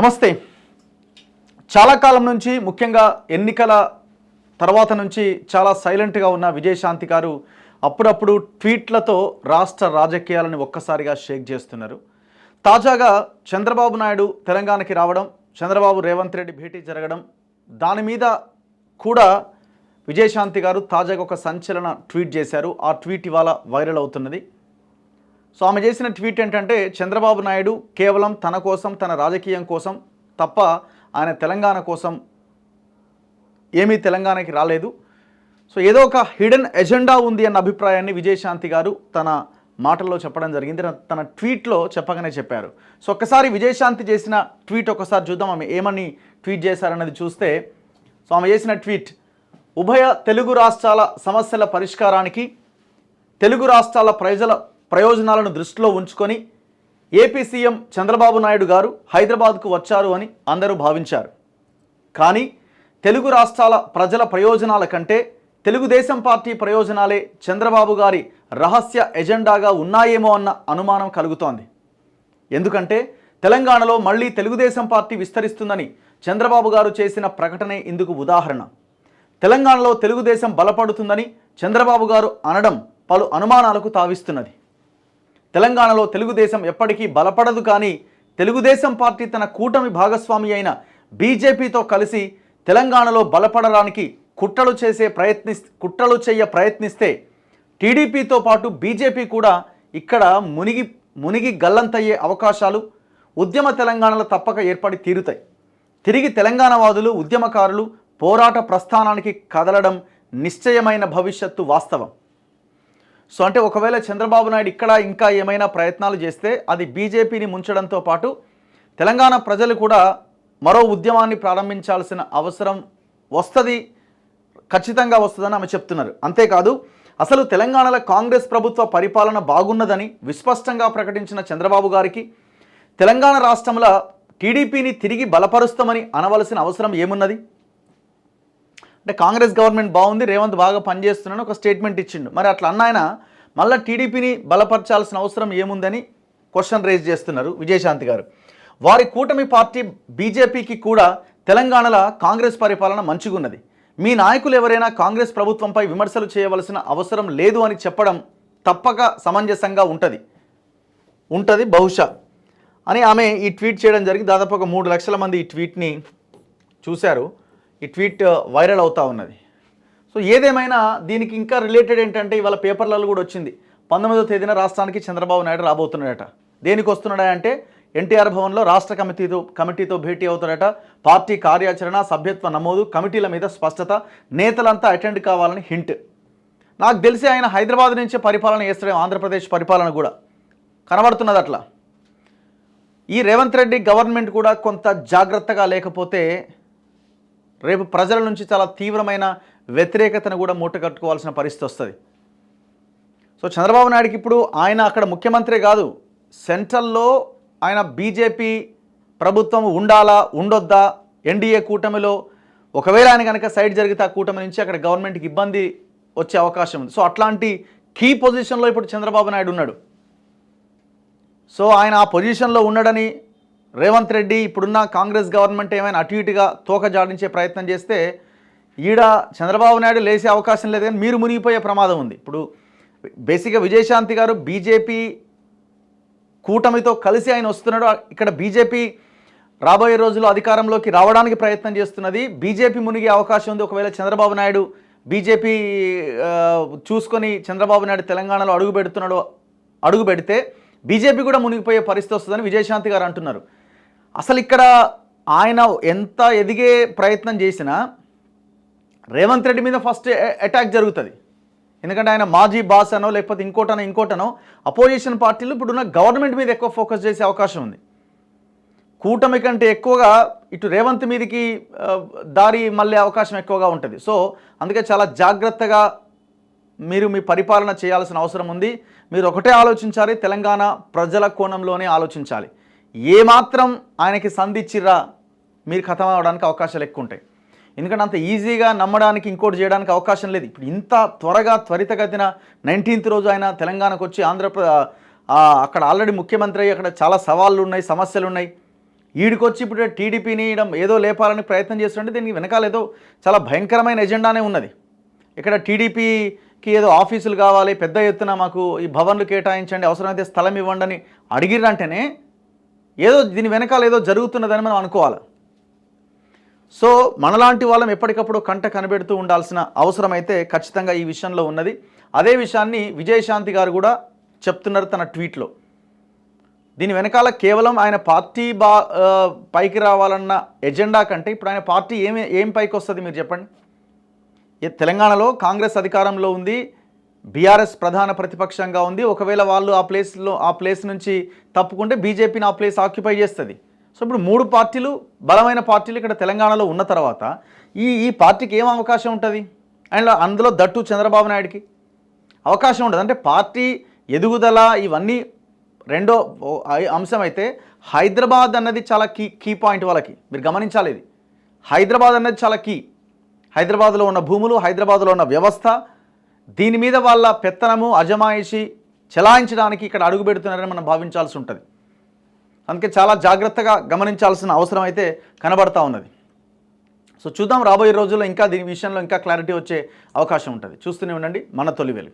నమస్తే. చాలా కాలం నుంచి ముఖ్యంగా ఎన్నికల తర్వాత నుంచి చాలా సైలెంట్గా ఉన్న విజయశాంతి గారు అప్పుడప్పుడు ట్వీట్లతో రాష్ట్ర రాజకీయాలను ఒక్కసారిగా షేక్ చేస్తున్నారు. తాజాగా చంద్రబాబు నాయుడు తెలంగాణకి రావడం, చంద్రబాబు రేవంత్ రెడ్డి భేటీ జరగడం, దాని మీద కూడా విజయశాంతి గారు తాజాగా ఒక సంచలన ట్వీట్ చేశారు. ఆ ట్వీట్ ఇవాళ వైరల్ అవుతున్నది. సో ఆమె చేసిన ట్వీట్ ఏంటంటే, చంద్రబాబు నాయుడు కేవలం తన కోసం, తన రాజకీయం కోసం తప్ప ఆయన తెలంగాణ కోసం ఏమీ తెలంగాణకి రాలేదు. సో ఏదో ఒక హిడెన్ ఎజెండా ఉంది అన్న అభిప్రాయాన్ని విజయశాంతి గారు తన మాటల్లో చెప్పడం జరిగింది. తన ట్వీట్లో చెప్పగానే చెప్పారు. సో ఒక్కసారి విజయశాంతి చేసిన ట్వీట్ ఒకసారి చూద్దాం. ఆమె ఏమని ట్వీట్ చేశారన్నది చూస్తే, సో ఆమె చేసిన ట్వీట్, ఉభయ తెలుగు రాష్ట్రాల సమస్యల పరిష్కారానికి తెలుగు రాష్ట్రాల ప్రజల ప్రయోజనాలను దృష్టిలో ఉంచుకొని ఏపీ సీఎం చంద్రబాబు నాయుడు గారు హైదరాబాద్కు వచ్చారు అని అందరూ భావించారు. కానీ తెలుగు రాష్ట్రాల ప్రజల ప్రయోజనాల కంటే తెలుగుదేశం పార్టీ ప్రయోజనాలే చంద్రబాబు గారి రహస్య ఎజెండాగా ఉన్నాయేమో అన్న అనుమానం కలుగుతోంది. ఎందుకంటే తెలంగాణలో మళ్ళీ తెలుగుదేశం పార్టీ విస్తరిస్తుందని చంద్రబాబు గారు చేసిన ప్రకటనే ఇందుకు ఉదాహరణ. తెలంగాణలో తెలుగుదేశం బలపడుతుందని చంద్రబాబు గారు అనడం పలు అనుమానాలకు తావిస్తున్నది. తెలంగాణలో తెలుగుదేశం ఎప్పటికీ బలపడదు, కానీ తెలుగుదేశం పార్టీ తన కూటమి భాగస్వామి అయిన బీజేపీతో కలిసి తెలంగాణలో బలపడడానికి కుట్రలు చేయ ప్రయత్నిస్తే టీడీపీతో పాటు బీజేపీ కూడా ఇక్కడ మునిగి గల్లంతయ్యే అవకాశాలు ఉద్యమ తెలంగాణలో తప్పక ఏర్పడి తీరుతాయి. తిరిగి తెలంగాణవాదులు, ఉద్యమకారులు పోరాట ప్రస్థానానికి కదలడం నిశ్చయమైన భవిష్యత్తు వాస్తవం. సో అంటే ఒకవేళ చంద్రబాబు నాయుడు ఇక్కడ ఇంకా ఏమైనా ప్రయత్నాలు చేస్తే అది బీజేపీని ముంచడంతో పాటు తెలంగాణ ప్రజలు కూడా మరో ఉద్యమాన్ని ప్రారంభించాల్సిన అవసరం వస్తుంది, ఖచ్చితంగా వస్తుందని ఆమె చెప్తున్నారు. అంతేకాదు, అసలు తెలంగాణలో కాంగ్రెస్ ప్రభుత్వ పరిపాలన బాగున్నదని విస్పష్టంగా ప్రకటించిన చంద్రబాబు గారికి తెలంగాణ రాష్ట్రంలో టీడీపీని తిరిగి బలపరుస్తామని అనవలసిన అవసరం ఏమున్నది? అంటే కాంగ్రెస్ గవర్నమెంట్ బాగుంది, రేవంత్ బాగా పనిచేస్తున్నాను ఒక స్టేట్మెంట్ ఇచ్చిండు. మరి అట్లా అన్నాయన మళ్ళీ టీడీపీని బలపరచాల్సిన అవసరం ఏముందని క్వశ్చన్ రేజ్ చేస్తున్నారు విజయశాంతి గారు. వారి కూటమి పార్టీ బీజేపీకి కూడా తెలంగాణలో కాంగ్రెస్ పరిపాలన మంచిగున్నది. మీ నాయకులు ఎవరైనా కాంగ్రెస్ ప్రభుత్వంపై విమర్శలు చేయవలసిన అవసరం లేదు అని చెప్పడం తప్పక సమంజసంగా ఉంటుంది బహుశా అని ఆమె ఈ ట్వీట్ చేయడం జరిగింది. దాదాపు ఒక 3 లక్షల మంది ఈ ట్వీట్ని చూశారు. ఈ ట్వీట్ వైరల్ అవుతూ ఉన్నది. సో ఏదేమైనా దీనికి ఇంకా రిలేటెడ్ ఏంటంటే, ఇవాళ పేపర్లలో కూడా వచ్చింది, 19వ తేదీన రాష్ట్రానికి చంద్రబాబు నాయుడు రాబోతున్నాడట. దేనికి వస్తున్నాడంటే ఎన్టీఆర్ భవన్లో రాష్ట్ర కమిటీతో భేటీ అవుతాడట. పార్టీ కార్యాచరణ, సభ్యత్వ నమోదు, కమిటీల మీద స్పష్టత, నేతలంతా అటెండ్ కావాలని హింట్. నాకు తెలిసి ఆయన హైదరాబాద్ నుంచే పరిపాలన చేస్తాడేమో, ఆంధ్రప్రదేశ్ పరిపాలన కూడా కనబడుతున్నది అట్లా. ఈ రేవంత్ రెడ్డి గవర్నమెంట్ కూడా కొంత జాగ్రత్తగా లేకపోతే రేపు ప్రజల నుంచి చాలా తీవ్రమైన వ్యతిరేకతను కూడా మూటగట్టుకోవాల్సిన పరిస్థితి వస్తుంది. సో చంద్రబాబు నాయుడుకి ఇప్పుడు ఆయన అక్కడ ముఖ్యమంత్రి కాదు, సెంట్రల్లో ఆయన బీజేపీ ప్రభుత్వం ఉండాలా ఉండొద్దా, ఎన్డీఏ కూటమిలో ఒకవేళ ఆయన కనుక సైడ్ జరిగితే ఆ కూటమి నుంచి అక్కడ గవర్నమెంట్కి ఇబ్బంది వచ్చే అవకాశం ఉంది. సో అట్లాంటి కీ పొజిషన్లో ఇప్పుడు చంద్రబాబు నాయుడు ఉన్నాడు. సో ఆయన ఆ పొజిషన్లో ఉన్నాడని రేవంత్ రెడ్డి ఇప్పుడున్న కాంగ్రెస్ గవర్నమెంట్ ఏమైనా అటు ఇటుగా తోక జాడించే ప్రయత్నం చేస్తే ఈడ చంద్రబాబు నాయుడు లేసే అవకాశం లేదు, కానీ మీరు మునిగిపోయే ప్రమాదం ఉంది. ఇప్పుడు బేసిక్గా విజయశాంతి గారు బీజేపీ కూటమితో కలిసి ఆయన వస్తున్నాడు. ఇక్కడ బీజేపీ రాబోయే రోజుల్లో అధికారంలోకి రావడానికి ప్రయత్నం చేస్తున్నది. బీజేపీ మునిగే అవకాశం ఉంది ఒకవేళ చంద్రబాబు నాయుడు బీజేపీ చూసుకొని చంద్రబాబు నాయుడు తెలంగాణలో అడుగు పెడితే బీజేపీ కూడా మునిగిపోయే పరిస్థితి వస్తుందని విజయశాంతి గారు అంటున్నారు. అసలు ఇక్కడ ఆయన ఎంత ఎదిగే ప్రయత్నం చేసినా రేవంత్ రెడ్డి మీద ఫస్ట్ అటాక్ జరుగుతుంది. ఎందుకంటే ఆయన మాజీ బాస్ అనో లేకపోతే ఇంకోటనో అపోజిషన్ పార్టీలు ఇప్పుడున్న గవర్నమెంట్ మీద ఎక్కువ ఫోకస్ చేసే అవకాశం ఉంది. కూటమి కంటే ఎక్కువగా ఇటు రేవంత్ మీదకి దారి మళ్ళీ అవకాశం ఎక్కువగా ఉంటుంది. సో అందుకే చాలా జాగ్రత్తగా మీరు మీ పరిపాలన చేయాల్సిన అవసరం ఉంది. మీరు ఒకటే ఆలోచించాలి, తెలంగాణ ప్రజల కోణంలోనే ఆలోచించాలి. ఏమాత్రం ఆయనకి సంధిచ్చిర్రా మీరు ఖతం అవడానికి అవకాశాలు ఎక్కువ ఉంటాయి. ఎందుకంటే అంత ఈజీగా నమ్మడానికి ఇంకోటి చేయడానికి అవకాశం లేదు. ఇప్పుడు ఇంత త్వరితగతిన 19th రోజు ఆయన తెలంగాణకు వచ్చి అక్కడ ఆల్రెడీ ముఖ్యమంత్రి అయ్యి అక్కడ చాలా సవాళ్ళు ఉన్నాయి, సమస్యలు ఉన్నాయి. ఈడికొచ్చి ఇప్పుడు టీడీపీని ఏదో లేపాలని ప్రయత్నం చేస్తుంటే దీనికి వెనకాల ఏదో చాలా భయంకరమైన ఎజెండానే ఉన్నది. ఇక్కడ టీడీపీకి ఏదో ఆఫీసులు కావాలి, పెద్ద ఎత్తున మాకు ఈ భవన్లు కేటాయించండి, అవసరమైతే స్థలం ఇవ్వండి అని అడిగిరంటేనే ఏదో దీని వెనకాల ఏదో జరుగుతున్నదని మనం అనుకోవాలి. సో మనలాంటి వాళ్ళం ఎప్పటికప్పుడు కంట కనిపెడుతూ ఉండాల్సిన అవసరం అయితే ఖచ్చితంగా ఈ విషయంలో ఉన్నది. అదే విషయాన్ని విజయశాంతి గారు కూడా చెప్తున్నారు తన ట్వీట్లో. దీని వెనకాల కేవలం ఆయన పార్టీ పైకి రావాలన్న ఎజెండా కంటే ఇప్పుడు ఆయన పార్టీ ఏం పైకి వస్తుంది మీరు చెప్పండి. తెలంగాణలో కాంగ్రెస్ అధికారంలో ఉంది, బీఆర్ఎస్ ప్రధాన ప్రతిపక్షంగా ఉంది. ఒకవేళ వాళ్ళు ఆ ప్లేస్ నుంచి తప్పుకుంటే బీజేపీని ఆ ప్లేస్ ఆక్యుపై చేస్తుంది. సో ఇప్పుడు 3 పార్టీలు బలమైన పార్టీలు ఇక్కడ తెలంగాణలో ఉన్న తర్వాత ఈ పార్టీకి ఏం అవకాశం ఉంటుంది? అండ్ అందులో దట్టు చంద్రబాబు నాయుడుకి అవకాశం ఉండదు. అంటే పార్టీ ఎదుగుదల ఇవన్నీ రెండో అంశం అయితే హైదరాబాద్ అన్నది చాలా కీ పాయింట్ వాళ్ళకి. మీరు గమనించాలి, ఇది హైదరాబాద్ అన్నది చాలా కీ. హైదరాబాద్లో ఉన్న భూములు, హైదరాబాద్లో ఉన్న వ్యవస్థ, దీని మీద వాళ్ళ పెత్తనము అజమాయిషి చెలాయించడానికి ఇక్కడ అడుగు పెడుతున్నారని మనం భావించాల్సి ఉంటుంది. అందుకే చాలా జాగ్రత్తగా గమనించాల్సిన అవసరం అయితే కనబడతా ఉన్నది. సో చూద్దాం రాబోయే రోజుల్లో ఇంకా దీని విషయంలో ఇంకా క్లారిటీ వచ్చే అవకాశం ఉంటుంది. చూస్తూనే ఉండండి మన తొలి వెలుగు.